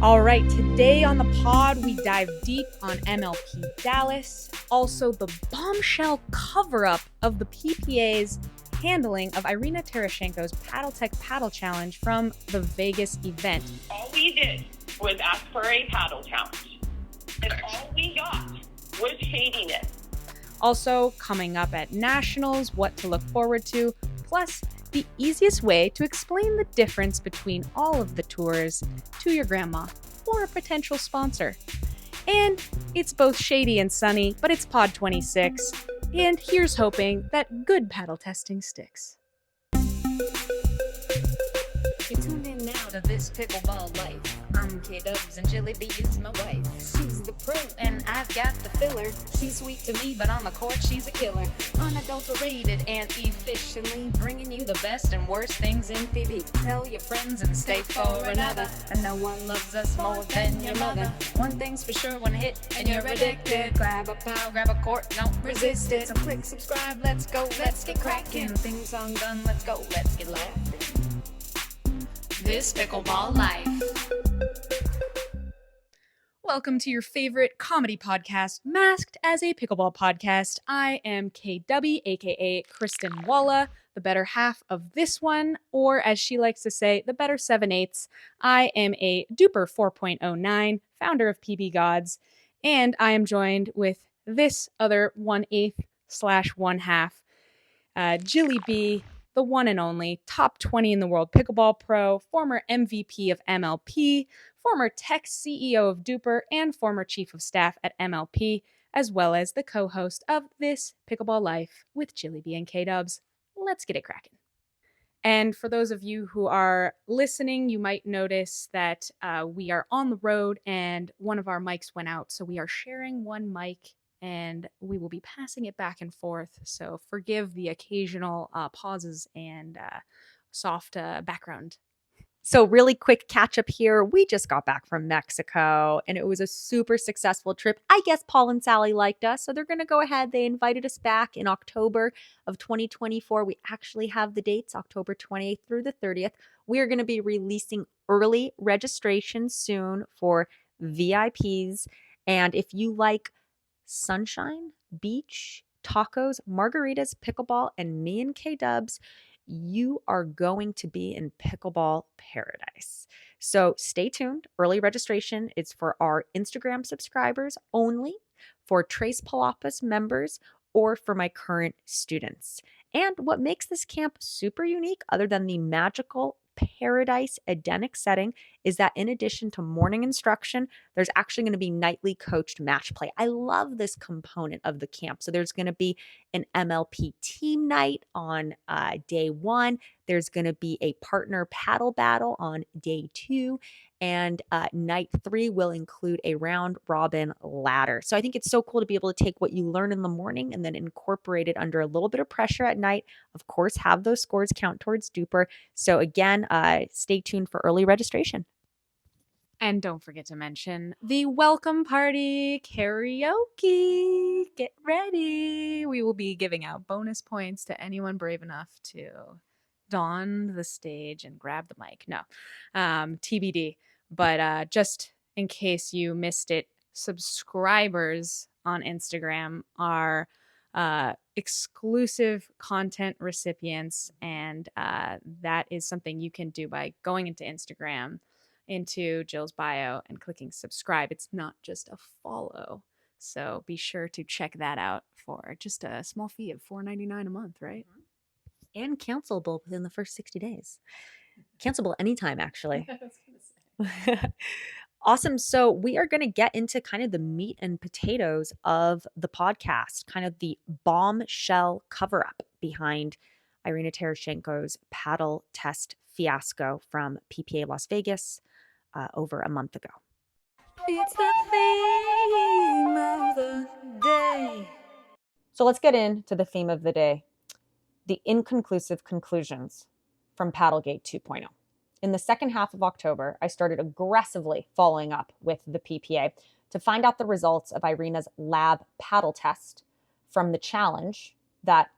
All right, today on the pod, we dive deep on MLP Dallas, also the bombshell cover-up of the PPA's handling of Irina Tereshchenko's PaddleTech Paddle Challenge from the Vegas event. All we did was ask for a paddle challenge, and all we got was shadiness. Also, coming up at Nationals, what to look forward to, plus the easiest way to explain the difference between all of the tours to your grandma or a potential sponsor. And it's both shady and sunny, but it's Pod 26, and here's hoping that good paddle testing sticks. You tuned in now to This Pickleball Life. I'm K-Dubs and Jilly B is my wife. She's the pro and I've got the filler. She's sweet to me, but on the court she's a killer. Unadulterated and efficiently bringing you the best and worst things in PB. Tell your friends and stay for another. And no one loves us more than your mother. One thing's for sure, one hit and you're addicted. Grab a pile, grab a court, don't resist it. So click subscribe, let's go, let's get cracking. Theme song done, let's go, let's get laughing. This Pickleball Life. Welcome to your favorite comedy podcast, masked as a pickleball podcast. I am KW, aka Kristin Walla, the better half of this one, or as she likes to say, the better 7/8. I am a duper 4.09, founder of PB Gods, and I am joined with this other 1/8/1/2, Jilly B, the one and only top 20 in the world pickleball pro, former MVP of MLP, former tech CEO of Duper, and former chief of staff at MLP, as well as the co-host of This Pickleball Life with Jilly B and K-Dubs. Let's get it cracking. And for those of you who are listening, you might notice that we are on the road and one of our mics went out, so we are sharing one mic and we will be passing it back and forth. So forgive the occasional pauses and soft background. So really quick catch up here. We just got back from Mexico and it was a super successful trip. I guess Paul and Sally liked us, so they're going to go ahead. They invited us back in October of 2024. We actually have the dates, October 28th through the 30th. We're going to be releasing early registration soon for VIPs. And if you like sunshine, beach, tacos, margaritas, pickleball, and me and K-Dubs, you are going to be in pickleball paradise. So stay tuned. Early registration is for our Instagram subscribers only, for Trace Palapas members, or for my current students. And what makes this camp super unique, other than the magical paradise Edenic setting, is that in addition to morning instruction, there's actually going to be nightly coached match play. I love this component of the camp. So there's going to be an MLP team night on day 1. There's going to be a partner paddle battle on day 2. And night 3 will include a round robin ladder. So I think it's so cool to be able to take what you learn in the morning and then incorporate it under a little bit of pressure at night. Of course, have those scores count towards Duper. So again, stay tuned for early registration. And don't forget to mention the welcome party karaoke. Get ready. We will be giving out bonus points to anyone brave enough to don the stage and grab the mic. No, TBD. But just in case you missed it, subscribers on Instagram are exclusive content recipients. And that is something you can do by going into Instagram, into Jill's bio, and clicking subscribe. It's not just a follow. So be sure to check that out for just a small fee of $4.99 a month, right? And cancelable within the first 60 days. Cancelable anytime, actually. Awesome. So we are going to get into kind of the meat and potatoes of the podcast, kind of the bombshell cover-up behind Irina Tereshchenko's paddle test fiasco from PPA Las Vegas over a month ago. It's the theme of the day. So let's get into the theme of the day, the inconclusive conclusions from Paddlegate 2.0. In the second half of October, I started aggressively following up with the PPA to find out the results of Irina's lab paddle test from the challenge that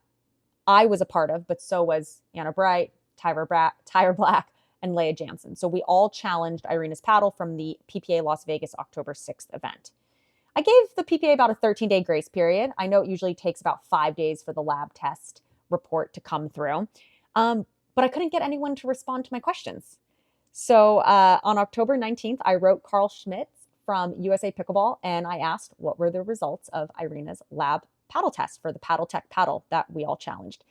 I was a part of, but so was Anna Bright, Tyra Black, and Leah Jansen. So we all challenged Irina's paddle from the PPA Las Vegas October 6th event. I gave the PPA about a 13-day grace period. I know it usually takes about 5 days for the lab test report to come through, but I couldn't get anyone to respond to my questions. So on October 19th, I wrote Carl Schmitz from USA Pickleball, and I asked what were the results of Irina's lab paddle test for the Paddle Tech paddle that we all challenged.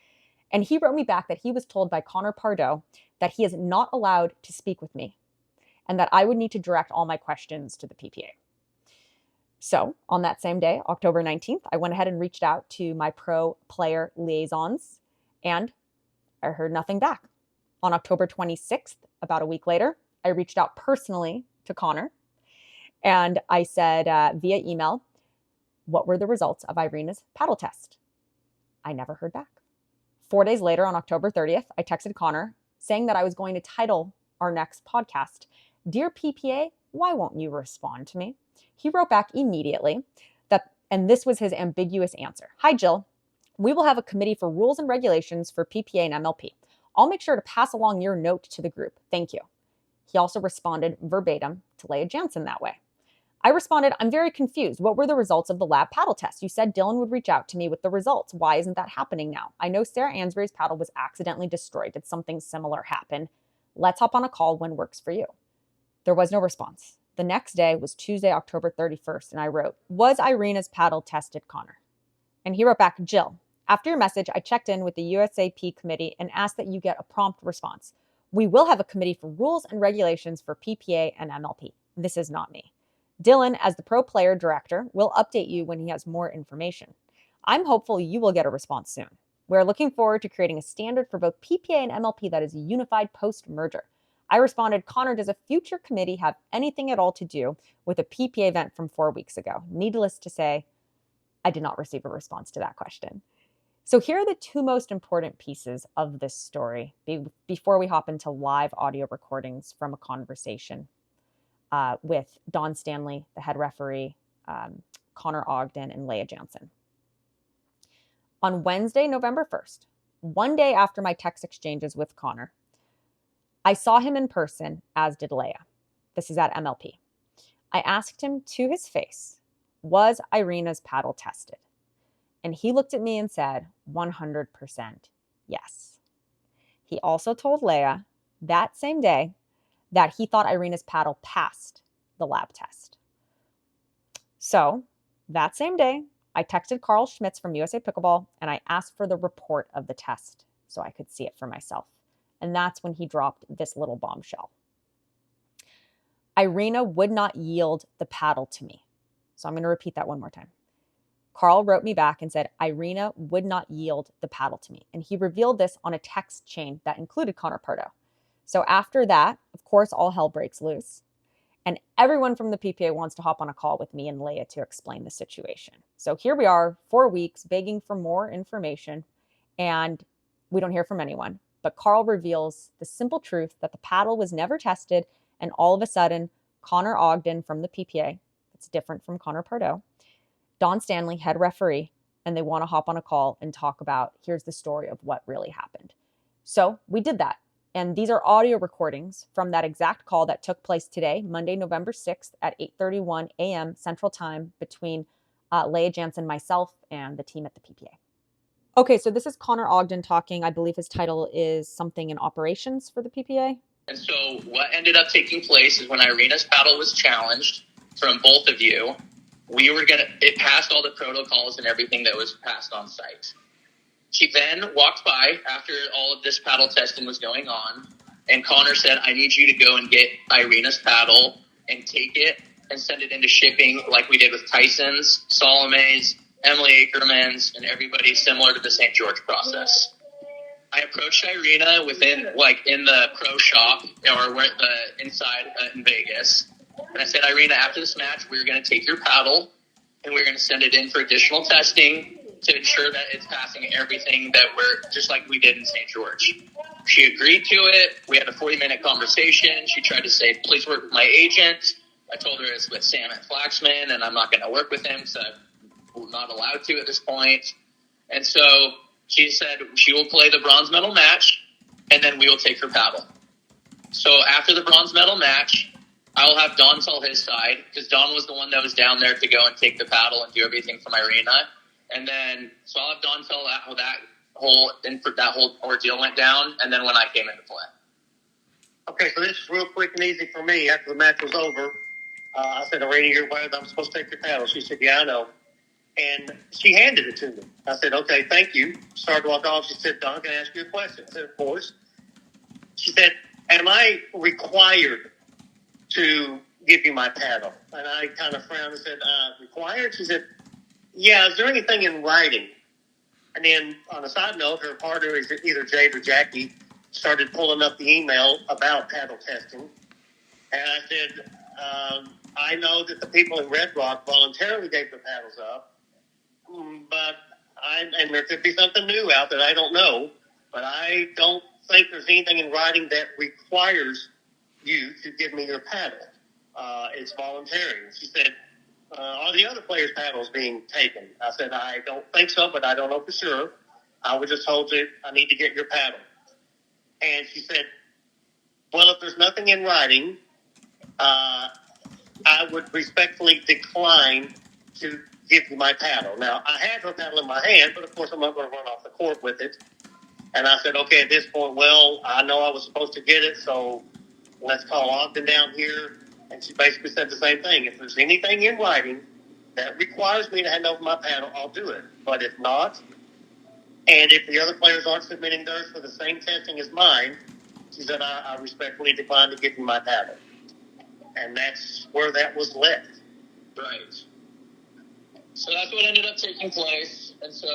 And he wrote me back that he was told by Connor Pardoe that he is not allowed to speak with me and that I would need to direct all my questions to the PPA. So on that same day, October 19th, I went ahead and reached out to my pro player liaisons, and I heard nothing back. On October 26th, about a week later, I reached out personally to Connor, and I said via email, what were the results of Irina's paddle test? I never heard back. 4 days later, on October 30th, I texted Connor saying that I was going to title our next podcast, Dear PPA, why won't you respond to me? He wrote back immediately and this was his ambiguous answer. Hi, Jill. We will have a committee for rules and regulations for PPA and MLP. I'll make sure to pass along your note to the group. Thank you. He also responded verbatim to Leah Jansen that way. I responded, I'm very confused. What were the results of the lab paddle test? You said Dylan would reach out to me with the results. Why isn't that happening now? I know Sarah Ansbury's paddle was accidentally destroyed. Did something similar happen? Let's hop on a call when works for you. There was no response. The next day was Tuesday, October 31st, and I wrote, was Irina's paddle tested, Connor? And he wrote back, Jill, after your message, I checked in with the USAP committee and asked that you get a prompt response. We will have a committee for rules and regulations for PPA and MLP. This is not me. Dylan, as the pro player director, will update you when he has more information. I'm hopeful you will get a response soon. We're looking forward to creating a standard for both PPA and MLP that is unified post-merger. I responded, Connor, does a future committee have anything at all to do with a PPA event from 4 weeks ago? Needless to say, I did not receive a response to that question. So here are the two most important pieces of this story before we hop into live audio recordings from a conversation with Don Stanley, the head referee, Connor Ogden, and Leah Jansen. On Wednesday, November 1st, 1 day after my text exchanges with Connor, I saw him in person, as did Leah. This is at MLP. I asked him to his face, was Irina's paddle tested? And he looked at me and said, 100% yes. He also told Leah that same day that he thought Irina's paddle passed the lab test. So that same day, I texted Carl Schmitz from USA Pickleball and I asked for the report of the test so I could see it for myself. And that's when he dropped this little bombshell. Irina would not yield the paddle to me. So I'm going to repeat that one more time. Carl wrote me back and said, Irina would not yield the paddle to me. And he revealed this on a text chain that included Connor Pardoe. So after that, of course, all hell breaks loose. And everyone from the PPA wants to hop on a call with me and Leah to explain the situation. So here we are, 4 weeks, begging for more information, and we don't hear from anyone. But Carl reveals the simple truth that the paddle was never tested, and all of a sudden, Connor Ogden from the PPA, it's different from Connor Pardoe, Don Stanley, head referee, and they want to hop on a call and talk about, here's the story of what really happened. So we did that. And these are audio recordings from that exact call that took place today, Monday, November 6th at 8:31 a.m. Central Time between Leah Jansen, myself, and the team at the PPA. Okay, so this is Connor Ogden talking. I believe his title is something in operations for the PPA. And so what ended up taking place is when Irina's paddle was challenged from both of you, it passed all the protocols and everything that was passed on site. She then walked by after all of this paddle testing was going on, and Connor said, I need you to go and get Irina's paddle and take it and send it into shipping like we did with Tyson's, Salome's, Emily Ackerman's, and everybody similar to the St. George process. I approached Irina in the pro shop or inside in Vegas. And I said, Irina, after this match, we're going to take your paddle and we're going to send it in for additional testing to ensure that it's passing everything that we're just like we did in St. George. She agreed to it. We had a 40-minute conversation. She tried to say, please work with my agent. I told her it's with Sam at Flaxman and I'm not going to work with him because I'm not allowed to at this point. And so she said she will play the bronze medal match and then we will take her paddle. So after the bronze medal match, I'll have Don tell his side, because Don was the one that was down there to go and take the paddle and do everything from Irina. And then, so I'll have Don tell how that whole ordeal went down, and then when I came into play. Okay, so this is real quick and easy for me. After the match was over, I said, Irina, you're aware that I'm supposed to take your paddle. She said, yeah, I know. And she handed it to me. I said, okay, thank you. Started to walk off. She said, Don, can I ask you a question? I said, of course. She said, am I required to give you my paddle? And I kind of frowned and said, required? She said, yeah, is there anything in writing? And then on a side note, her partner, is either Jade or Jackie, started pulling up the email about paddle testing. And I said, I know that the people in Red Rock voluntarily gave their paddles up, but and there could be something new out that I don't know, but I don't think there's anything in writing that requires you to give me your paddle. It's voluntary. She said, are the other players' paddles being taken? I said, I don't think so, but I don't know for sure. I was just told you I need to get your paddle. And she said, well, if there's nothing in writing, I would respectfully decline to give you my paddle. Now, I had her paddle in my hand, but of course I'm not going to run off the court with it. And I said, okay, at this point, well, I know I was supposed to get it, so let's call Ogden down here. And she basically said the same thing. If there's anything in writing that requires me to hand over my paddle, I'll do it. But if not, and if the other players aren't submitting theirs for the same testing as mine, she said, I respectfully decline to give you my paddle. And that's where that was left. Right. So that's what ended up taking place. And so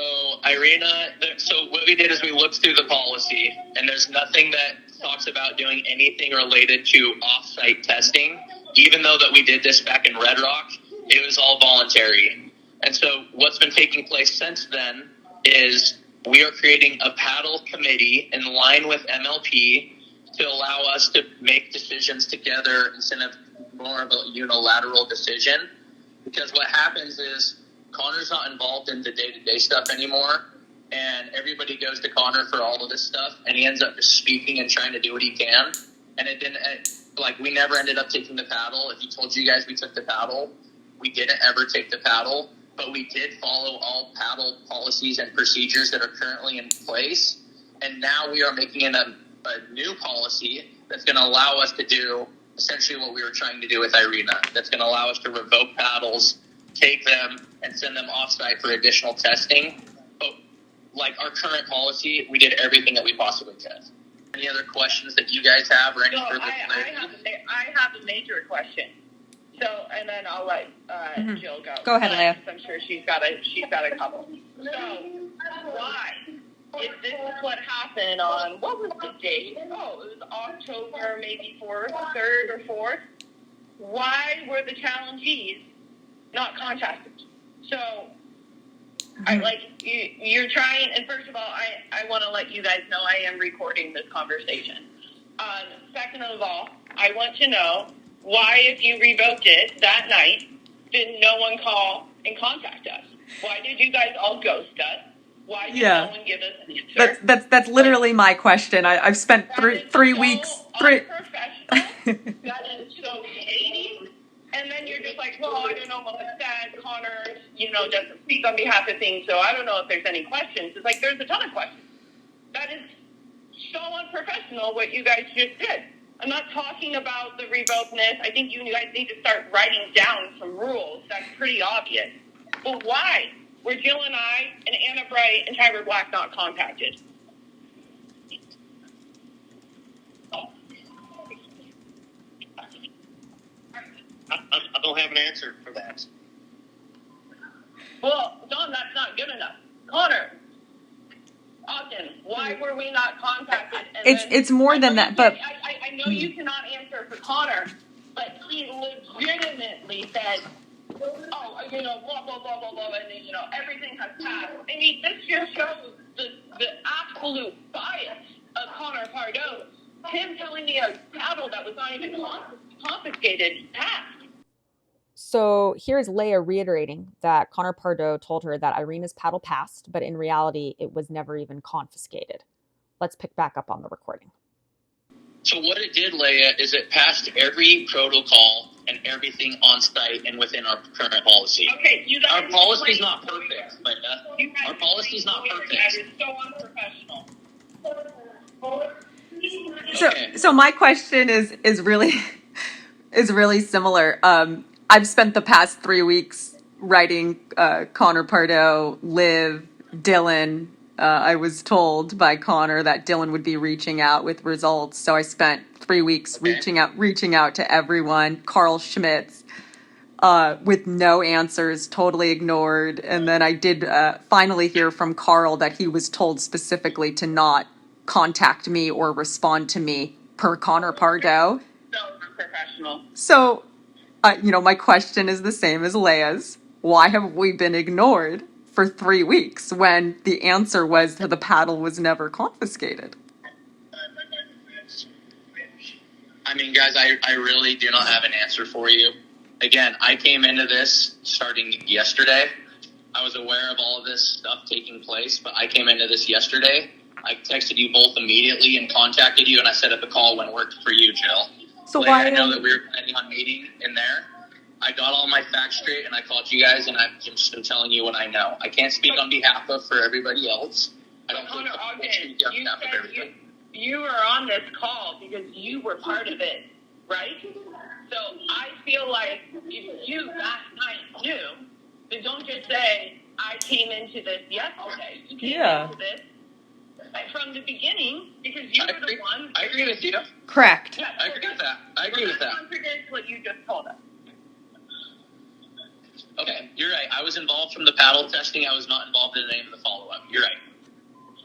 Irina, so what we did is we looked through the policy, and there's nothing that talks about doing anything related to off-site testing. Even though that we did this back in Red Rock, it was all voluntary. And so what's been taking place since then is we are creating a paddle committee in line with MLP to allow us to make decisions together instead of more of a unilateral decision. Because what happens is Connor's not involved in the day-to-day stuff anymore, and everybody goes to Connor for all of this stuff, and he ends up just speaking and trying to do what he can. And it didn't, we never ended up taking the paddle. If he told you guys we took the paddle, we didn't ever take the paddle, but we did follow all paddle policies and procedures that are currently in place. And now we are making a new policy that's going to allow us to do essentially what we were trying to do with Irina. That's going to allow us to revoke paddles, take them, and send them off-site for additional testing. But like our current policy, we did everything that we possibly could. Any other questions that you guys have or any further clarity? I have a major question. So, and then I'll let Jill go. Go ahead, Leah. I'm sure she's got a couple. So, why? If this is what happened on, what was the date? Oh, it was October maybe 4th, 3rd or 4th. Why were the challengees not contacted? So, you're trying, and first of all, I want to let you guys know I am recording this conversation. Second of all, I want to know why, if you revoked it that night, did no one call and contact us? Why did you guys all ghost us? Why did no one give us an answer? That's literally my question. I've spent three weeks. Unprofessional. That is so shady. And then you're just like, well, I don't know what was said. Connor, doesn't speak on behalf of things, so I don't know if there's any questions. It's like, there's a ton of questions. That is so unprofessional what you guys just did. I'm not talking about the revokeness. I think you guys need to start writing down some rules. That's pretty obvious. But why were Jill and I and Anna Bright and Tyler Black not contacted? I don't have an answer for that. Well, Don, that's not good enough. Connor, Ogden, why were we not contacted? And It's more than that, but I know you cannot answer for Connor, but he legitimately said, blah, blah, blah, blah, blah, and, everything has passed. I mean, this just shows the absolute bias of Connor Pardoe. Him telling me a paddle that was not even confiscated passed. So here's Leah reiterating that Connor Pardoe told her that Irina's paddle passed, but in reality, it was never even confiscated. Let's pick back up on the recording. So what it did, Leia, is it passed every protocol and everything on site and within our current policy. Okay, you guys. Our policy's not perfect, Leia. Our policy's not perfect. That is so unprofessional. So my question is really similar. I've spent the past 3 weeks writing Connor, Pardoe, Liv, Dylan. I was told by Connor that Dylan would be reaching out with results, so I spent 3 weeks reaching out to everyone. Carl Schmitz, with no answers, totally ignored. And then I did finally hear from Carl that he was told specifically to not contact me or respond to me per Connor Pardoe. So unprofessional. So, my question is the same as Leia's. Why have we been ignored for 3 weeks when the answer was that the paddle was never confiscated? I mean, guys, I really do not have an answer for you. Again, I came into this starting yesterday. I was aware of all of this stuff taking place, but I came into this yesterday. I texted you both immediately and contacted you, and I set up a call when it worked for you, Jill. So I know that we were planning on meeting in there. I got all my facts straight, and I called you guys, and I've just been telling you what I know. I can't speak on behalf of for everybody else. I don't Connor, Ogden, speak on behalf of everybody. you were on this call because you were part of it, right? So I feel like if you last night knew, then don't just say, I came into this yesterday. You came into this from the beginning because you were the one. I agree with you. Correct. Yeah, I agree with that. I agree with that. Contradicts what you just told us. Okay, you're right. I was involved from the paddle testing. I was not involved in any of the follow-up. You're right.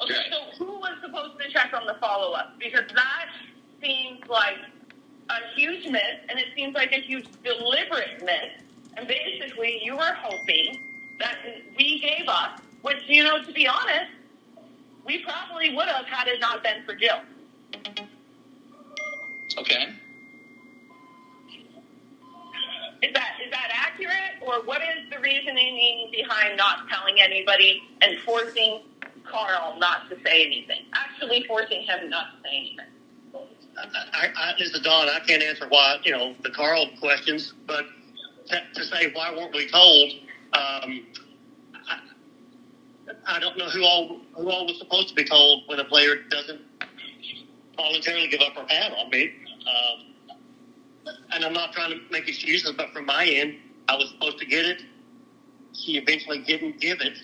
Okay, You're right. so who was supposed to check on the follow-up? Because that seems like a huge miss, and it seems like a huge deliberate miss. And basically, you were hoping that we gave up, which, to be honest, we probably would have had it not been for Jill. Okay. Is that accurate, or what is the reasoning behind not telling anybody and forcing Carl not to say anything? Actually forcing him not to say anything. This is Don. I can't answer why, the Carl questions, but to say why weren't we told, I don't know who all was supposed to be told when a player doesn't voluntarily give up her paddle. I mean, and I'm not trying to make excuses, but from my end, I was supposed to get it. She eventually didn't give it.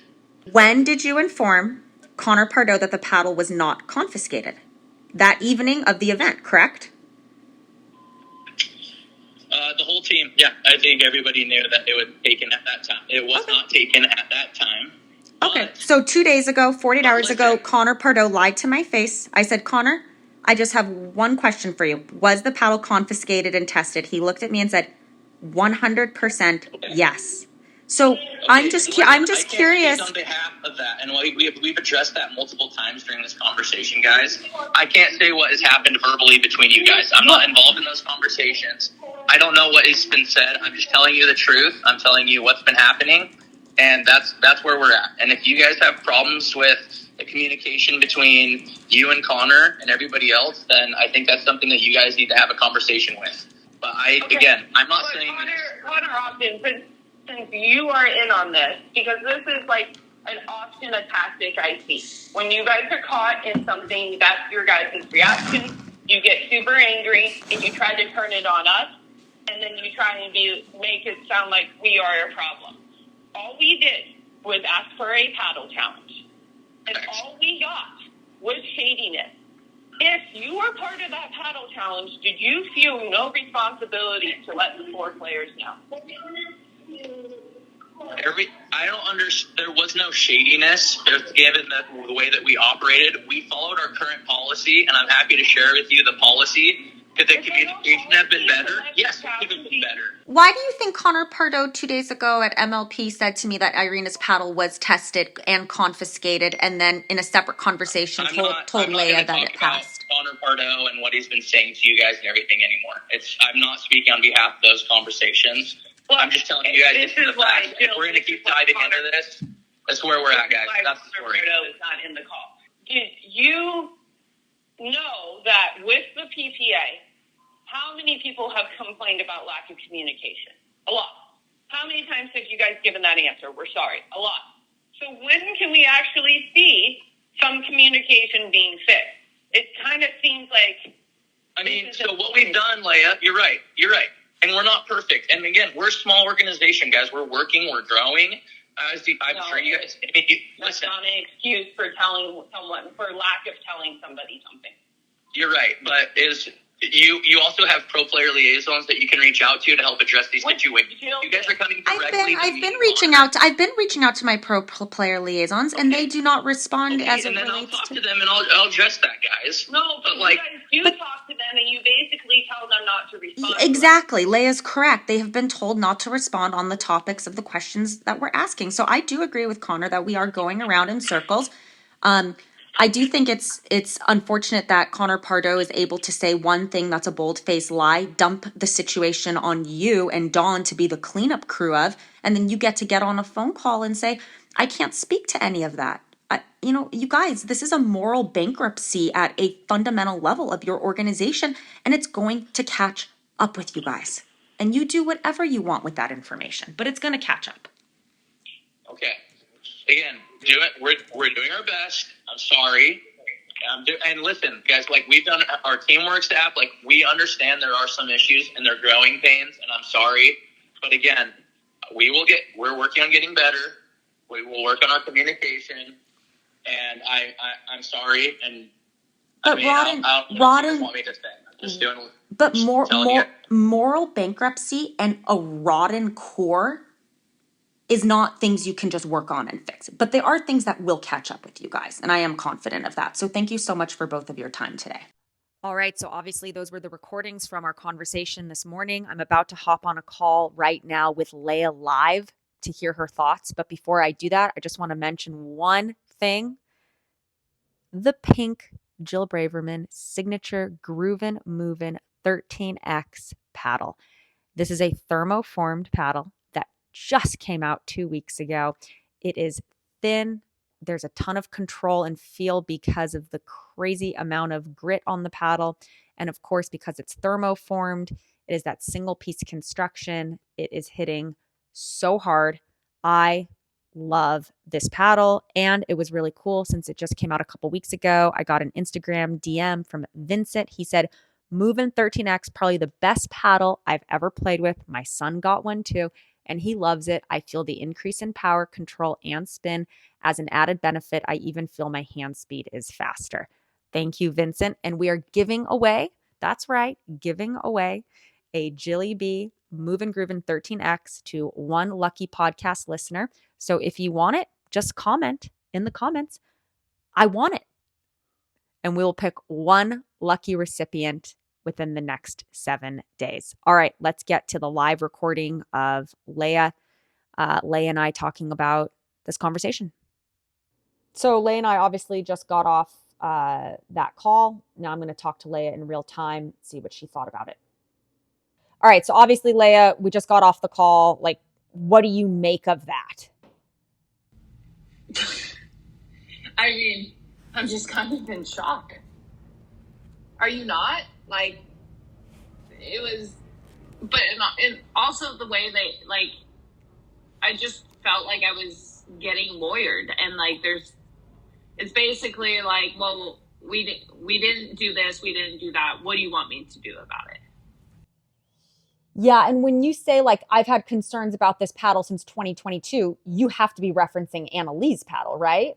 When did you inform Connor Pardoe that the paddle was not confiscated? That evening of the event, correct? The whole team, yeah. I think everybody knew that it was taken at that time. It was not taken at that time. Okay, so 2 days ago, 48 hours ago, Connor Pardoe lied to my face. I said, Connor, I just have one question for you. Was the paddle confiscated and tested? He looked at me and said, 100% yes. So I'm just curious. On behalf of that, and we've addressed that multiple times during this conversation, guys. I can't say what has happened verbally between you guys. I'm not involved in those conversations. I don't know what has been said. I'm just telling you the truth. I'm telling you what's been happening, and that's where we're at. And if you guys have problems with the communication between you and Connor and everybody else, then I think that's something that you guys need to have a conversation with. But I'm not saying Connor Ogden, since you are in on this, because this is like often a tactic I see. When you guys are caught in something, that's your guys' reaction. You get super angry and you try to turn it on us, and then you try and make it sound like we are a problem. All we did was ask for a paddle challenge, and all we got was shadiness. If you were part of that paddle challenge, did you feel no responsibility to let the 4 players know? I don't understand. There was no shadiness given the way that we operated. We followed our current policy, and I'm happy to share with you the policy. Could the communication have been better? Yes, it could have been better. Why do you think Connor Pardoe 2 days ago at MLP said to me that Irina's paddle was tested and confiscated, and then in a separate conversation told Leia that it passed? Connor Pardoe and what he's been saying to you guys and everything anymore. I'm not speaking on behalf of those conversations. Well, I'm just telling you guys this is the fact. If we're going to keep diving into this, that's where we're at, guys. That's the story. Is not in the call. Did you know that with the PPA, how many people have complained about lack of communication? A lot. How many times have you guys given that answer? We're sorry. A lot. So when can we actually see some communication being fixed? It kind of seems like... I mean, so what we've done, Leah, you're right. And we're not perfect. And again, we're a small organization, guys. We're working, we're growing. I'm sure you guys... I mean, that's not an excuse for telling someone, for lack of telling somebody something. You're right, but you also have pro player liaisons that you can reach out to help address these situations. You guys are coming directly. I've been reaching out to my pro player liaisons, and they do not respond as it relates I'll talk to them and I'll address that, guys. No, but you guys do talk to them and you basically tell them not to respond. Exactly, Leia's correct. They have been told not to respond on the topics of the questions that we're asking. So I do agree with Connor that we are going around in circles. I do think it's unfortunate that Connor Pardoe is able to say one thing that's a bold-faced lie, dump the situation on you and Dawn to be the cleanup crew of, and then you get on a phone call and say, I can't speak to any of that. You guys, this is a moral bankruptcy at a fundamental level of your organization, and it's going to catch up with you guys. And you do whatever you want with that information, but it's going to catch up. Okay. Again, we're doing our best. I'm sorry. And listen, guys, we've done our teamwork staff, we understand there are some issues and they're growing pains, and I'm sorry. But again, we're working on getting better. We will work on our communication. And I'm sorry. And but I don't know what you guys want me to say. I'm just doing. But moral bankruptcy and a rotten core is not things you can just work on and fix. But they are things that will catch up with you guys. And I am confident of that. So thank you so much for both of your time today. All right, so obviously those were the recordings from our conversation this morning. I'm about to hop on a call right now with Leah live to hear her thoughts. But before I do that, I just want to mention one thing. The pink Jill Braverman signature GRÜVN Movin' 13X paddle. This is a thermoformed paddle that just came out 2 weeks ago. It is thin. There's a ton of control and feel because of the crazy amount of grit on the paddle. And of course, because it's thermoformed, it is that single piece construction. It is hitting so hard. I love this paddle, and it was really cool since it just came out a couple weeks ago. I got an Instagram DM from Vincent. He said, Movin' 13X, probably the best paddle I've ever played with. My son got one too, and he loves it. I feel the increase in power, control, and spin. As an added benefit, I even feel my hand speed is faster. Thank you, Vincent. And we are giving away, that's right, giving away a Jilly B Movin' GRÜVN 13X to one lucky podcast listener. So if you want it, just comment in the comments, I want it. And we'll pick one lucky recipient within the next 7 days. All right, let's get to the live recording of Leah. Leah and I talking about this conversation. So Leah and I obviously just got off that call. Now I'm going to talk to Leah in real time, see what she thought about it. All right, so obviously, Leah, we just got off the call. What do you make of that? I mean, I'm just kind of in shock. Are you not? It was, but and also the way they, I just felt like I was getting lawyered, and it's basically well, we didn't do this, we didn't do that. What do you want me to do about it? Yeah, and when you say, I've had concerns about this paddle since 2022, you have to be referencing Annalee's paddle, right?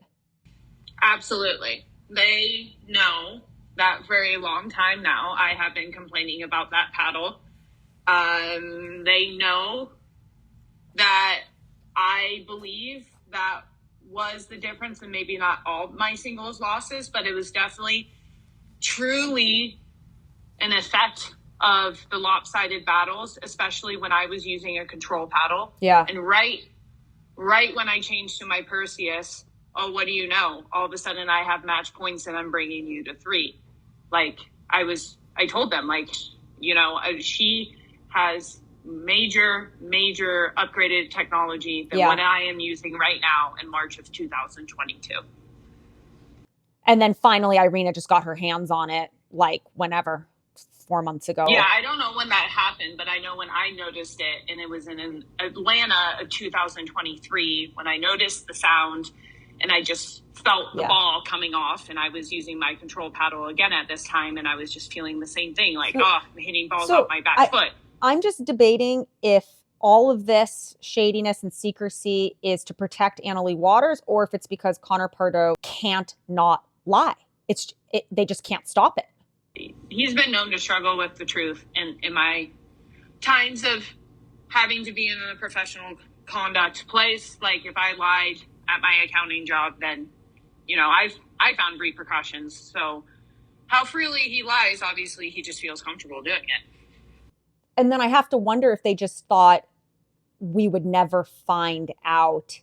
Absolutely. They know that for a long time now I have been complaining about that paddle. They know that I believe that was the difference, and maybe not all my singles losses, but it was definitely truly an effect of the lopsided battles, especially when I was using a control paddle. Yeah. And right when I changed to my Perseus, oh, what do you know? All of a sudden I have match points and I'm bringing you to 3. I told them, she has major upgraded technology than what I am using right now in March of 2022. And then finally, Irina just got her hands on it, like whenever, 4 months ago. Yeah, I don't know when that happened, but I know when I noticed it, and it was in Atlanta of 2023 when I noticed the sound, and I just felt the ball coming off, and I was using my control paddle again at this time, and I was just feeling the same thing, like, I'm hitting balls off my back foot. I'm just debating if all of this shadiness and secrecy is to protect Annalie Waters, or if it's because Connor Pardoe can't not lie. They just can't stop it. He's been known to struggle with the truth, and in my times of having to be in a professional conduct place, like if I lied at my accounting job, then I found repercussions. So how freely he lies, obviously he just feels comfortable doing it. And then I have to wonder if they just thought we would never find out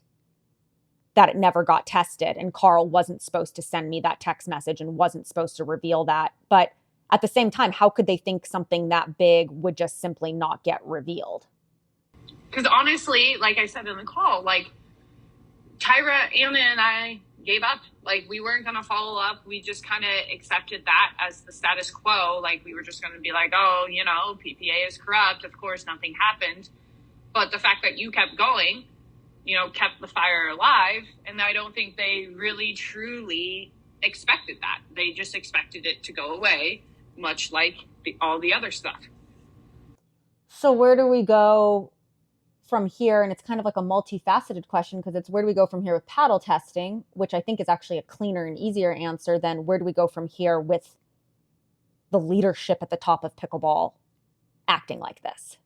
that it never got tested, and Carl wasn't supposed to send me that text message and wasn't supposed to reveal that. But at the same time, how could they think something that big would just simply not get revealed? Because honestly, like I said in the call, like Tyra, Anna, and I gave up. Like we weren't going to follow up. We just kind of accepted that as the status quo. Like we were just going to be like, oh, PPA is corrupt. Of course, nothing happened. But the fact that you kept going, kept the fire alive. And I don't think they really, truly expected that. They just expected it to go away, much like all the other stuff. So where do we go from here? And it's kind of like a multifaceted question, because it's where do we go from here with paddle testing, which I think is actually a cleaner and easier answer than where do we go from here with the leadership at the top of pickleball acting like this.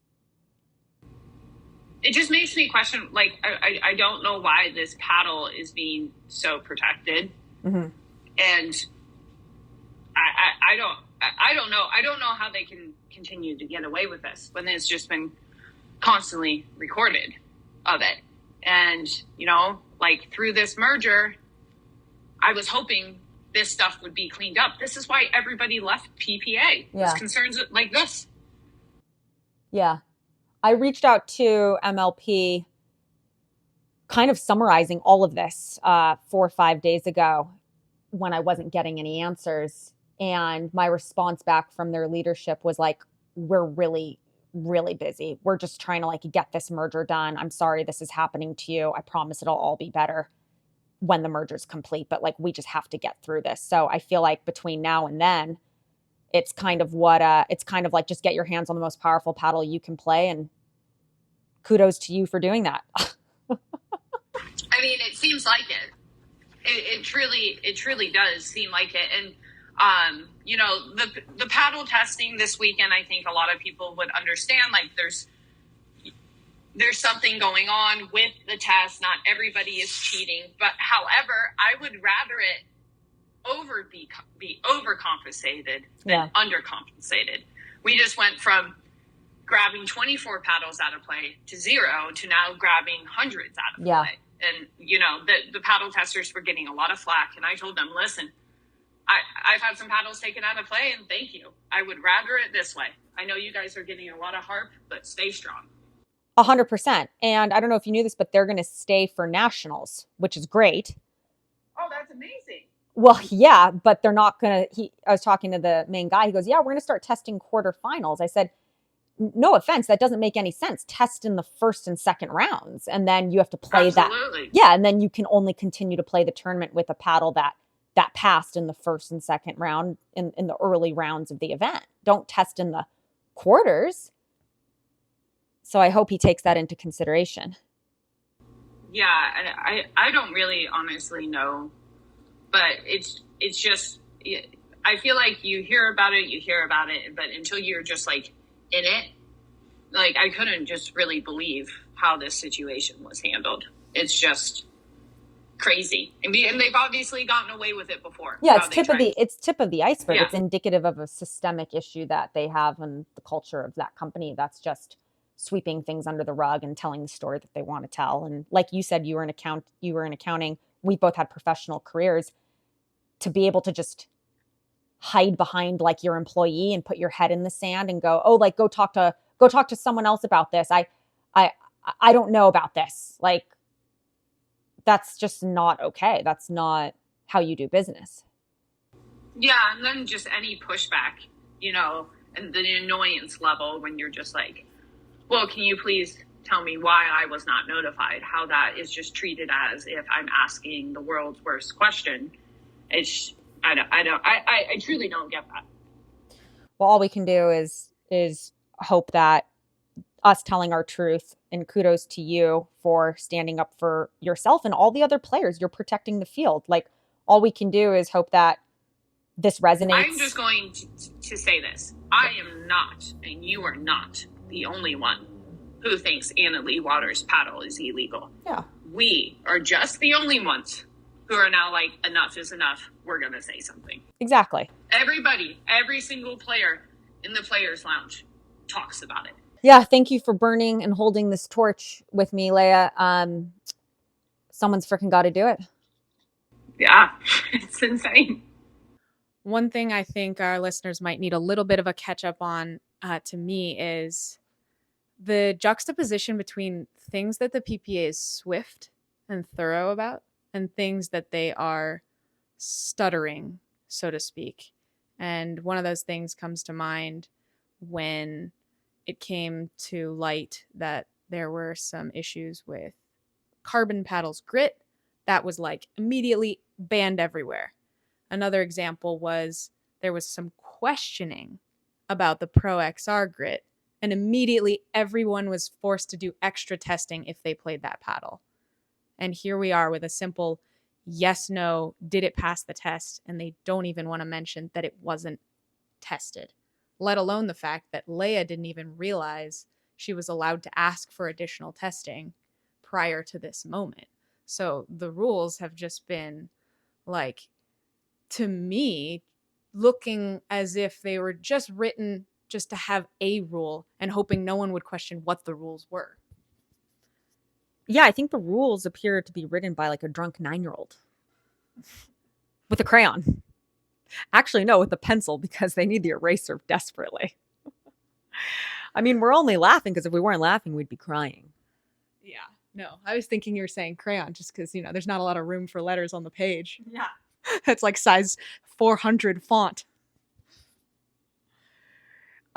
It just makes me question, like, I don't know why this paddle is being so protected. Mm-hmm. And I don't know. I don't know how they can continue to get away with this when it's just been constantly recorded of it. And, like through this merger, I was hoping this stuff would be cleaned up. This is why everybody left PPA. Was concerns like this. Yeah. I reached out to MLP kind of summarizing all of this 4 or 5 days ago when I wasn't getting any answers. And my response back from their leadership was like, we're really, really busy. We're just trying to get this merger done. I'm sorry this is happening to you. I promise it'll all be better when the merger's complete, but we just have to get through this. So I feel like between now and then, it's kind of just get your hands on the most powerful paddle you can play, and kudos to you for doing that. I mean, it seems like it. It truly does seem like it. And, the paddle testing this weekend, I think a lot of people would understand, there's something going on with the test. Not everybody is cheating, but however, I would rather it be overcompensated than undercompensated. We just went from grabbing 24 paddles out of play to 0 to now grabbing hundreds out of play. And, the paddle testers were getting a lot of flack. And I told them, listen, I've had some paddles taken out of play, and thank you. I would rather it this way. I know you guys are getting a lot of harp, but stay strong. 100%. And I don't know if you knew this, but they're going to stay for nationals, which is great. Oh, that's amazing. Well, yeah, but they're not going to, I was talking to the main guy. He goes, yeah, we're going to start testing quarterfinals. I said, no offense, that doesn't make any sense. Test in the first and second rounds. And then you have to play Absolutely. that. Yeah. And then you can only continue to play the tournament with a paddle that passed in the first and second round in the early rounds of the event. Don't test in the quarters. So I hope he takes that into consideration. Yeah. I don't really honestly know, but it's just, I feel like you hear about it, but until you're just in it, I couldn't just really believe how this situation was handled. It's just crazy. And they've obviously gotten away with it before. Yeah, it's tip of the iceberg. Yeah. It's indicative of a systemic issue that they have in the culture of that company. That's just sweeping things under the rug and telling the story that they want to tell. And like you said, you were in accounting. We both had professional careers. To be able to just hide behind your employee and put your head in the sand and go, oh, go talk to someone else about this. I don't know about this. That's just not okay. That's not how you do business. Yeah, and then just any pushback, you know, and the annoyance level when you're just like, well, can you please tell me why I was not notified? How that is just treated as if I'm asking the world's worst question. It's, I truly don't get that. Well, all we can do is hope that us telling our truth, and kudos to you for standing up for yourself and all the other players. You're protecting the field. Like, all we can do is hope that this resonates. I'm just going to say this. I am not, and you are not, the only one who thinks Anna Leigh Waters' paddle is illegal. Yeah. We are just the only ones who are now like, enough is enough. We're going to say something. Exactly. Everybody, every single player in the Players Lounge talks about it. Yeah, thank you for burning and holding this torch with me, Leia. Someone's freaking got to do it. Yeah, it's insane. One thing I think our listeners might need a little bit of a catch up on, to me, is the juxtaposition between things that the PPA is swift and thorough about and things that they are stuttering, so to speak. And one of those things comes to mind when it came to light that there were some issues with carbon paddles grit that was like immediately banned everywhere. Another example was there was some questioning about the Pro XR grit, and immediately everyone was forced to do extra testing if they played that paddle. And here we are with a simple yes, no, did it pass the test? And they don't even want to mention that it wasn't tested, let alone the fact that Leia didn't even realize she was allowed to ask for additional testing prior to this moment. So the rules have just been, like, to me, looking as if they were just written just to have a rule and hoping no one would question what the rules were. Yeah, I think the rules appear to be written by like a drunk 9-year-old with a crayon. Actually, no, with a pencil, because they need the eraser desperately. I mean, we're only laughing because if we weren't laughing, we'd be crying. Yeah, no, I was thinking you were saying crayon just because, you know, there's not a lot of room for letters on the page. Yeah. That's like size 400 font.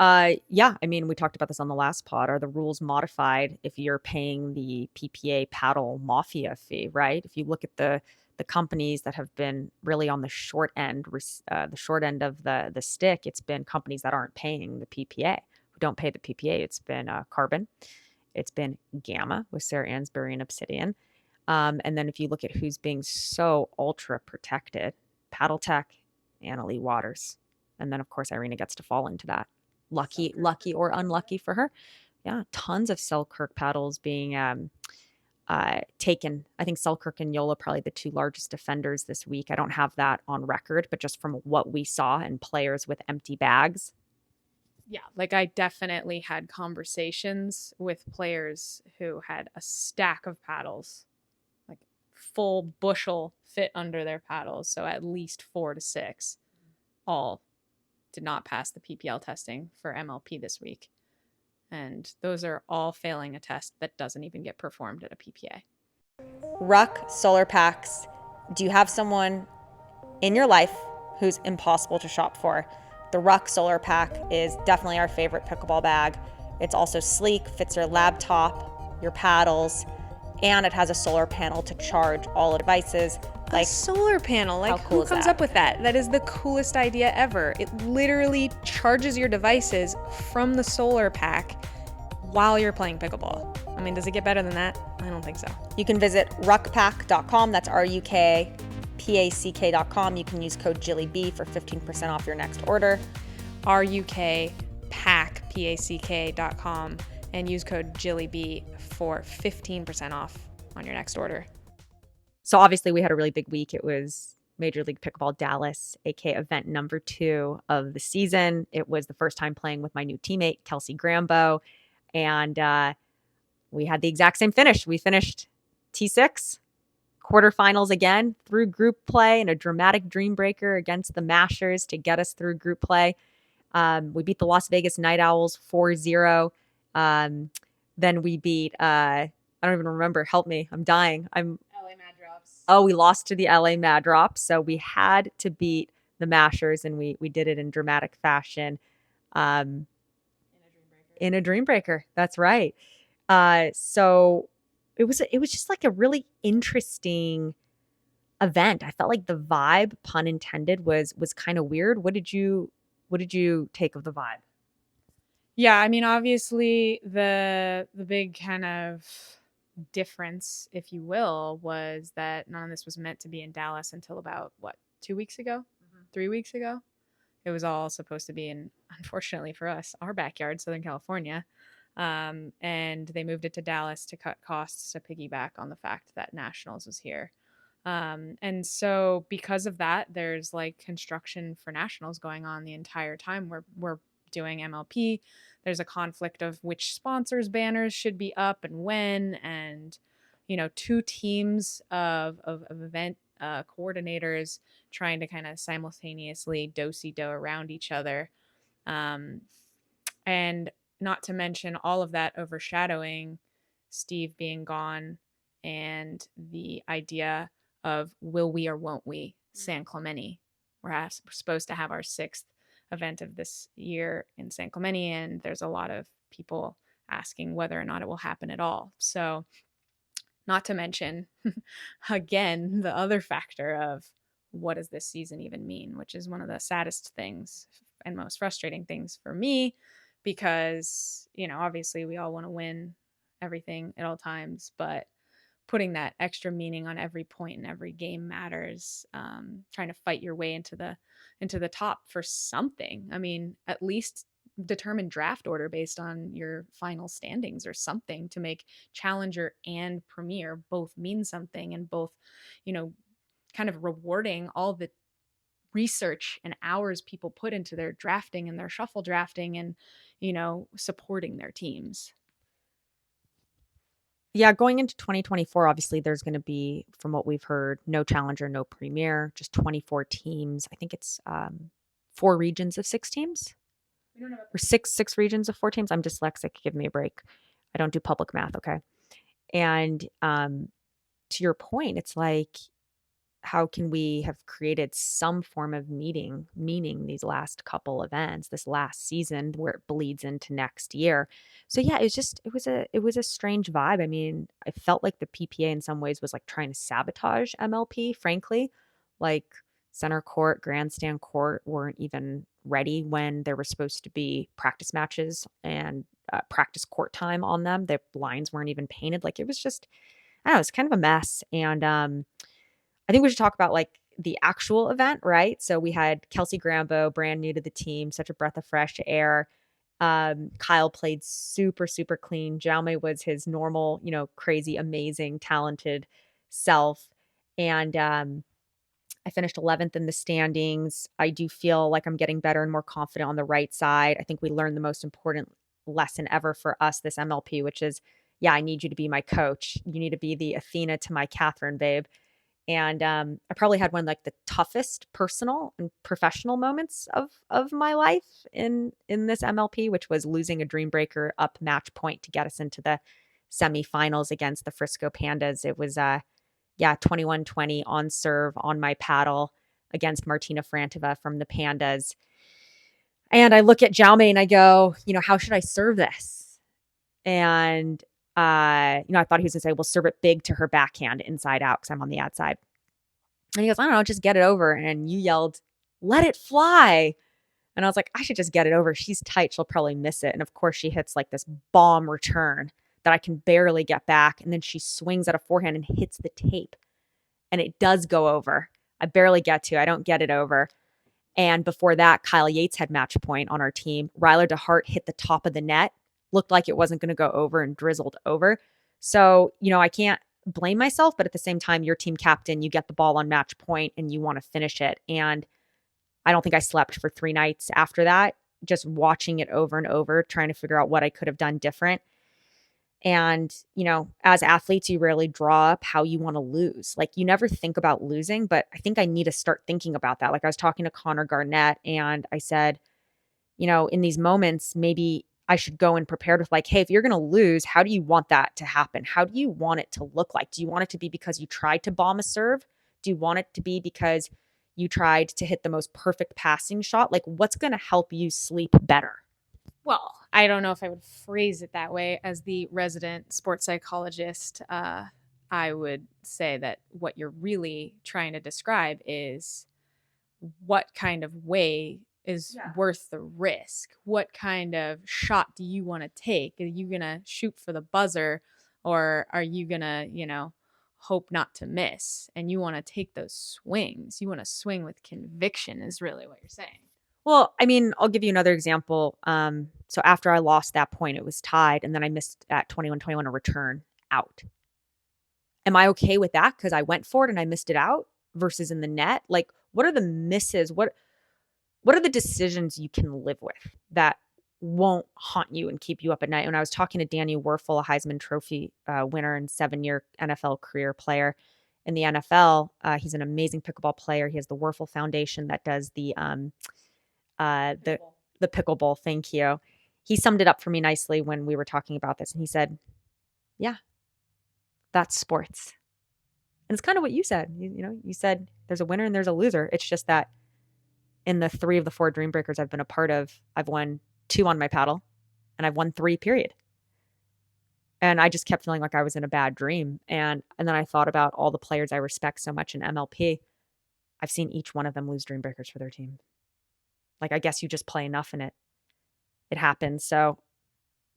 Yeah, I mean, we talked about this on the last pod. Are the rules modified if you're paying the PPA paddle mafia fee, right? If you look at the companies that have been really on the short end of the stick, it's been companies that aren't paying the PPA, who don't pay the PPA. It's been Carbon, it's been Gamma with Sarah Ansbury and Obsidian. And then if you look at who's being so ultra protected, Paddle Tech, Anna Leigh Waters. And then, of course, Irina gets to fall into that. Lucky or unlucky for her. Yeah, tons of Selkirk paddles being taken. I think Selkirk and Yola probably the two largest offenders this week. I don't have that on record, but just from what we saw and players with empty bags. Yeah, like I definitely had conversations with players who had a stack of paddles, like full bushel fit under their paddles. So at least 4 to 6 all did not pass the PPL testing for MLP this week. And those are all failing a test that doesn't even get performed at a PPA. Ruck solar packs. Do you have someone in your life who's impossible to shop for? The Ruck solar pack is definitely our favorite pickleball bag. It's also sleek, fits your laptop, your paddles, and it has a solar panel to charge all the devices. Like, a solar panel, like who comes up with that? That is the coolest idea ever. It literally charges your devices from the solar pack while you're playing pickleball. I mean, does it get better than that? I don't think so. You can visit ruckpack.com. That's RUKPACK.com. You can use code JILLYB for 15% off your next order. RUKPACK.com and use code JILLYB for 15% off on your next order. So obviously we had a really big week. It was Major League Pickleball Dallas, aka event number 2 of the season. It was the first time playing with my new teammate, Kelsey Grambo. And we had the exact same finish. We finished T6, quarterfinals again, through group play in a dramatic dream breaker against the Mashers to get us through group play. We beat the Las Vegas Night Owls 4-0. Then we beat, I don't even remember. Help me. I'm dying. LA Mad Drops. Oh, we lost to the LA Mad Drops. So we had to beat the mashers, and we did it in dramatic fashion. In a dream breaker. That's right. So it was just like a really interesting event. I felt like the vibe, pun intended, was kind of weird. What did you take of the vibe? Yeah, I mean, obviously the big kind of difference, if you will, was that none of this was meant to be in Dallas until about 2 weeks ago, 3 weeks ago. It was all supposed to be in, unfortunately for us, our backyard, Southern California. And they moved it to Dallas to cut costs, to piggyback on the fact that Nationals was here. And so because of that, there's like construction for Nationals going on the entire time. We're doing MLP. There's a conflict of which sponsors banners should be up and when, and two teams of event coordinators trying to kind of simultaneously do-si-do around each other. And not to mention all of that overshadowing Steve being gone and the idea of will we or won't we San Clemente. We're supposed to have our 6th event of this year in San Clemente, and there's a lot of people asking whether or not it will happen at all. So not to mention, again, the other factor of what does this season even mean, which is one of the saddest things and most frustrating things for me, because, obviously we all want to win everything at all times, but putting that extra meaning on every point in every game matters. Trying to fight your way into the top for something. I mean, at least determine draft order based on your final standings or something to make challenger and premier both mean something, and both, kind of rewarding all the research and hours people put into their drafting and their shuffle drafting and, supporting their teams. Yeah, going into 2024, obviously there's going to be, from what we've heard, no challenger, no premier, just 24 teams. I think it's 4 regions of 6 teams, or six regions of 4 teams. I'm dyslexic. Give me a break. I don't do public math. Okay. And to your point, it's like, how can we have created some form of meaning these last couple events, this last season, where it bleeds into next year? So yeah, it was a strange vibe. I mean, I felt like the PPA in some ways was like trying to sabotage MLP, frankly. Like center court, grandstand court weren't even ready when there were supposed to be practice matches and practice court time on them. The lines weren't even painted. Like it was just, I don't know, it's kind of a mess. And I think we should talk about like the actual event, right? So we had Kelsey Grambo, brand new to the team, such a breath of fresh air. Kyle played super, super clean. Jaume was his normal, crazy, amazing, talented self. And I finished 11th in the standings. I do feel like I'm getting better and more confident on the right side. I think we learned the most important lesson ever for us this MLP, which is, yeah, I need you to be my coach. You need to be the Athena to my Catherine, babe. And I probably had one of like the toughest personal and professional moments of my life in this MLP, which was losing a dream breaker up match point to get us into the semifinals against the Frisco Pandas. It was 21-20 on serve on my paddle against Martina Frantova from the Pandas. And I look at Jaume and I go, how should I serve this? And I thought he was going to say, well, serve it big to her backhand inside out because I'm on the outside. And he goes, I don't know, just get it over. And you yelled, let it fly. And I was like, I should just get it over. She's tight. She'll probably miss it. And of course, she hits like this bomb return that I can barely get back. And then she swings at a forehand and hits the tape. And it does go over. I barely get to. I don't get it over. And before that, Kyle Yates had match point on our team. Ryler DeHart hit the top of the net. Looked like it wasn't going to go over and drizzled over. So, I can't blame myself, but at the same time, you're team captain, you get the ball on match point and you want to finish it. And I don't think I slept for 3 nights after that, just watching it over and over, trying to figure out what I could have done different. And, as athletes, you rarely draw up how you want to lose. Like you never think about losing, but I think I need to start thinking about that. Like I was talking to Connor Garnett and I said, in these moments, maybe I should go in prepared with like, hey, if you're going to lose, how do you want that to happen? How do you want it to look like? Do you want it to be because you tried to bomb a serve? Do you want it to be because you tried to hit the most perfect passing shot. Like, what's going to help you sleep better? Well, I don't know if I would phrase it that way. As the resident sports psychologist, I would say that what you're really trying to describe is what kind of way is worth the risk. What kind of shot do you want to take? Are you going to shoot for the buzzer, or are you going to, hope not to miss? And you want to take those swings. You want to swing with conviction is really what you're saying. Well, I mean, I'll give you another example. So after I lost that point, it was tied, and then I missed at 21-21 a return out. Am I okay with that because I went for it and I missed it out versus in the net? Like, what are the misses? What are the decisions you can live with that won't haunt you and keep you up at night? When I was talking to Danny Werfel, a Heisman Trophy winner and 7-year NFL career player in the NFL, he's an amazing pickleball player. He has the Werfel Foundation that does the pickleball. Thank you. He summed it up for me nicely when we were talking about this, and he said, "Yeah, that's sports." And it's kind of what you said. You said there's a winner and there's a loser. It's just that in the 3 of the 4 Dream Breakers I've been a part of, I've won 2 on my paddle and I've won 3, period. And I just kept feeling like I was in a bad dream. And then I thought about all the players I respect so much in MLP. I've seen each one of them lose Dream Breakers for their team. Like, I guess you just play enough and it happens. So,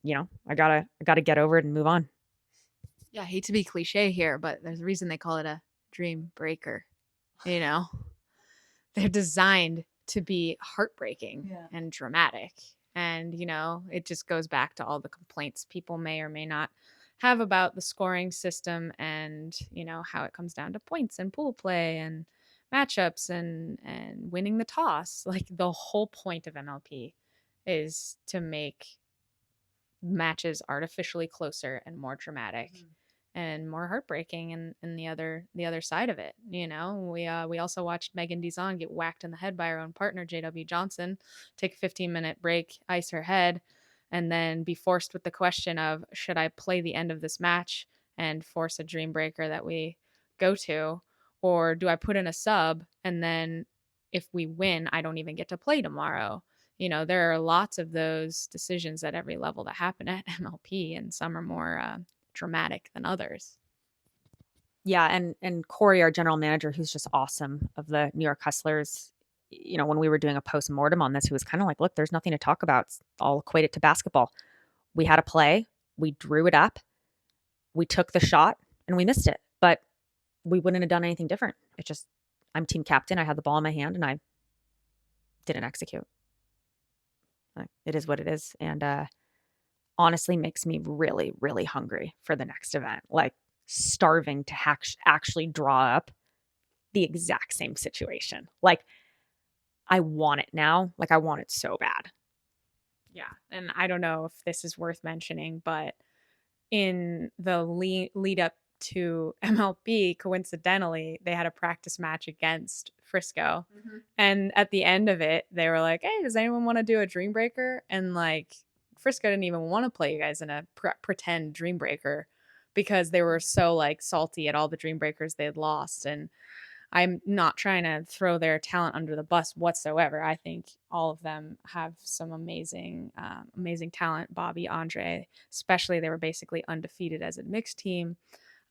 I gotta get over it and move on. Yeah, I hate to be cliche here, but there's a reason they call it a dream breaker. They're designed to be heartbreaking and dramatic. And, it just goes back to all the complaints people may or may not have about the scoring system and, how it comes down to points and pool play and matchups and winning the toss. Like, the whole point of MLP is to make matches artificially closer and more dramatic and more heartbreaking and the other side of it. We also watched Megan Dizon get whacked in the head by her own partner, Jansen, take a 15-minute break, ice her head, and then be forced with the question of, should I play the end of this match and force a dream breaker that we go to, or do I put in a sub and then if we win, I don't even get to play tomorrow? There are lots of those decisions at every level that happen at MLP, and some are more dramatic than others. Yeah, and Corey, our general manager, who's just awesome, of the New York Hustlers, when we were doing a post-mortem on this, he was kind of like, look, there's nothing to talk about. I'll equate it to basketball. We had a play, we drew it up, we took the shot, and we missed it. But we wouldn't have done anything different. It's just, I'm team captain, I had the ball in my hand, and I didn't execute. It is what it is. And honestly makes me really, really hungry for the next event. Like, starving to actually draw up the exact same situation. Like, I want it now. Like, I want it so bad. Yeah. And I don't know if this is worth mentioning, but in the lead up to MLB, coincidentally, they had a practice match against Frisco. And at the end of it, they were like, hey, does anyone want to do a Dream Breaker? And like, Frisco didn't even want to play you guys in a pretend Dream Breaker because they were so like salty at all the Dream Breakers they had lost. And I'm not trying to throw their talent under the bus whatsoever. I think all of them have some amazing talent. Bobby, Andre, especially, they were basically undefeated as a mixed team.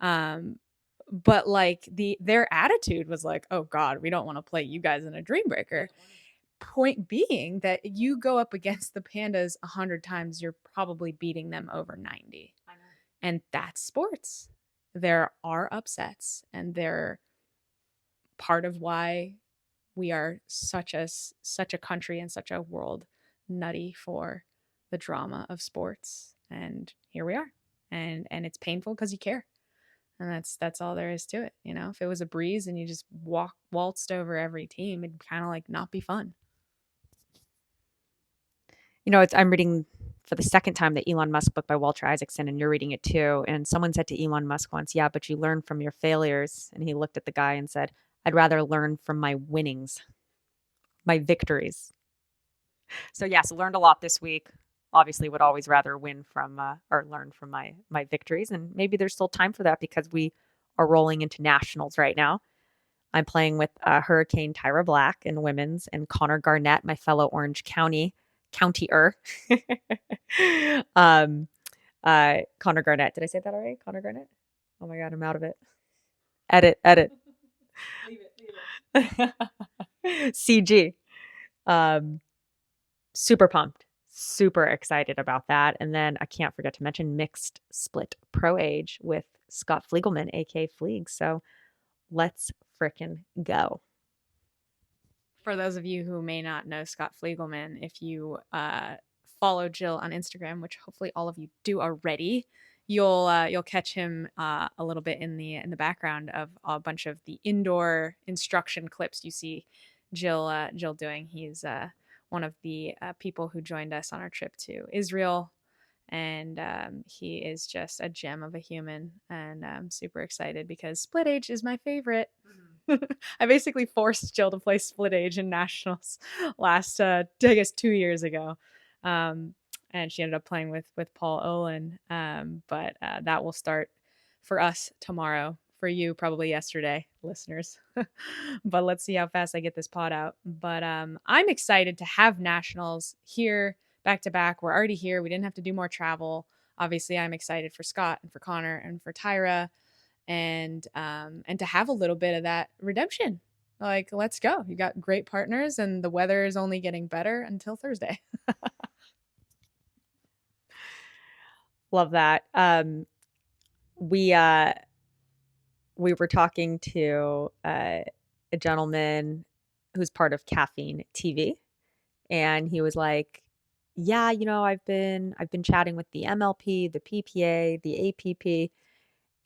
But like their attitude was like, oh God, we don't want to play you guys in a Dream Breaker. Point being that you go up against the Pandas 100 times, you're probably beating them over 90. I know. And that's sports. There are upsets, and they're part of why we are such a country and such a world nutty for the drama of sports. And here we are. And it's painful because you care. And that's all there is to it. If it was a breeze and you just waltzed over every team, it'd kind of like not be fun. I'm reading for the second time the Elon Musk book by Walter Isaacson, and you're reading it too. And someone said to Elon Musk once, yeah, but you learn from your failures. And he looked at the guy and said, I'd rather learn from my winnings, my victories. So yes, learned a lot this week. Obviously would always rather win from or learn from my victories. And maybe there's still time for that because we are rolling into nationals right now. I'm playing with Hurricane Tyra Black in women's and Connor Garnett, my fellow Orange County-er. Connor Garnett. Did I say that already? Connor Garnett? Oh my God, I'm out of it. Edit. Leave it. CG. Super pumped. Super excited about that. And then I can't forget to mention mixed split pro age with Scott Fliegelman, aka Fleeg. So let's frickin' go. For those of you who may not know Scott Fliegelman, if you follow Jill on Instagram, which hopefully all of you do already, you'll catch him a little bit in the background of a bunch of the indoor instruction clips you see Jill doing. He's one of the people who joined us on our trip to Israel, and he is just a gem of a human, and I'm super excited because split age is my favorite. I basically forced Jill to play split age in nationals last, I guess 2 years ago. And she ended up playing with Paul Olin. But that will start for us tomorrow, for you probably yesterday, listeners. But let's see how fast I get this pod out. But I'm excited to have nationals here back to back. We're already here. We didn't have to do more travel. Obviously, I'm excited for Scott and for Connor and for Tyra. And to have a little bit of that redemption. Like, let's go. You got great partners and the weather is only getting better until Thursday. Love that. We were talking to a gentleman who's part of Caffeine TV, and he was like, yeah, I've been chatting with the MLP, the PPA, the APP,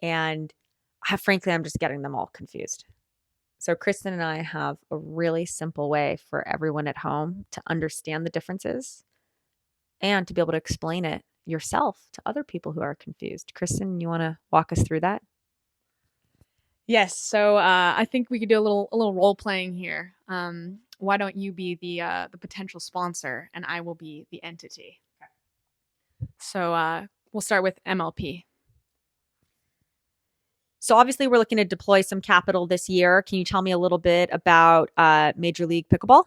and frankly, I'm just getting them all confused. So Kristin and I have a really simple way for everyone at home to understand the differences and to be able to explain it yourself to other people who are confused. Kristin, you want to walk us through that? Yes. So I think we could do a little role playing here. Why don't you be the potential sponsor and I will be the entity? Okay. So we'll start with MLP. So obviously we're looking to deploy some capital this year. Can you tell me a little bit about Major League Pickleball?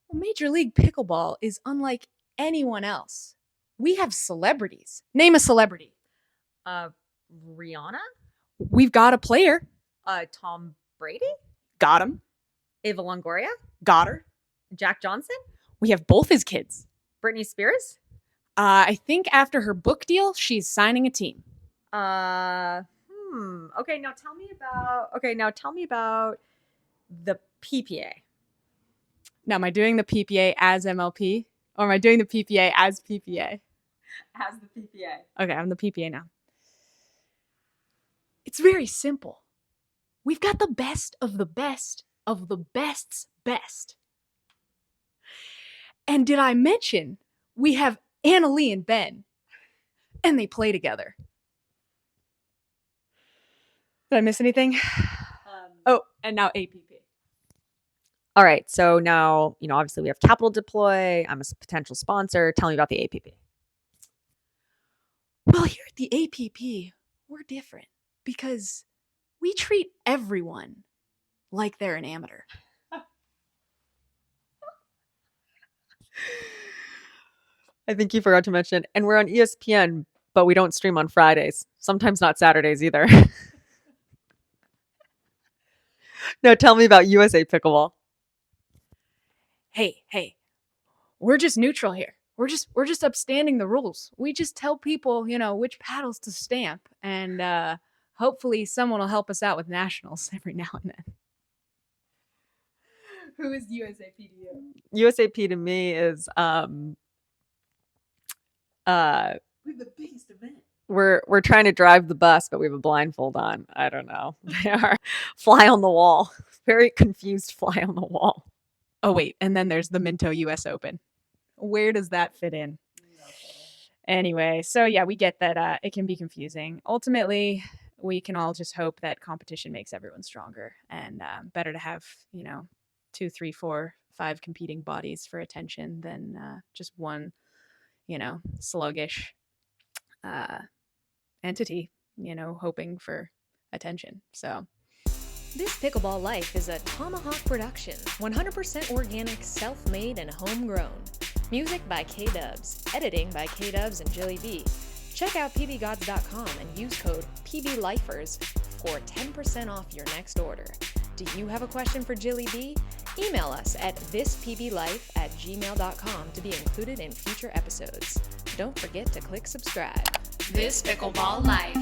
Well, Major League Pickleball is unlike anyone else. We have celebrities. Name a celebrity. Rihanna? We've got a player. Tom Brady? Got him. Ava Longoria? Got her. Jack Johnson? We have both his kids. Britney Spears? I think after her book deal, she's signing a team. Okay, now tell me about the PPA. Now, am I doing the PPA as MLP? Or am I doing the PPA as PPA? As the PPA. Okay, I'm the PPA now. It's very simple. We've got the best of the best of the best's best. And did I mention we have Annalie and Ben, and they play together? Did I miss anything? And now APP. All right, so now, obviously we have capital deploy. I'm a potential sponsor. Tell me about the APP. Well, here at the APP, we're different because we treat everyone like they're an amateur. I think you forgot to mention, and we're on ESPN, but we don't stream on Fridays. Sometimes not Saturdays either. No, tell me about USA Pickleball. Hey, we're just neutral here. We're just upstanding the rules. We just tell people, which paddles to stamp, and hopefully someone will help us out with nationals every now and then. Who is USAP to you? USAP to me is we have the biggest event. We're trying to drive the bus, but we have a blindfold on. I don't know. They are fly on the wall. Very confused fly on the wall. Oh, wait. And then there's the Minto US Open. Where does that fit in? Anyway, so yeah, we get that it can be confusing. Ultimately, we can all just hope that competition makes everyone stronger, and better to have, 2, 3, 4, 5 competing bodies for attention than just one, sluggish entity, hoping for attention. So This Pickleball Life is a Tomahawk production, 100% organic, self-made, and homegrown. Music by K-Dubs, editing by K-Dubs and Jilly B. Check out pbgods.com and use code PBLifers for 10% off your next order. Do you have a question for Jilly B? Email us at thispblife@gmail.com to be included in future episodes. Don't forget to click subscribe. This Pickleball Life.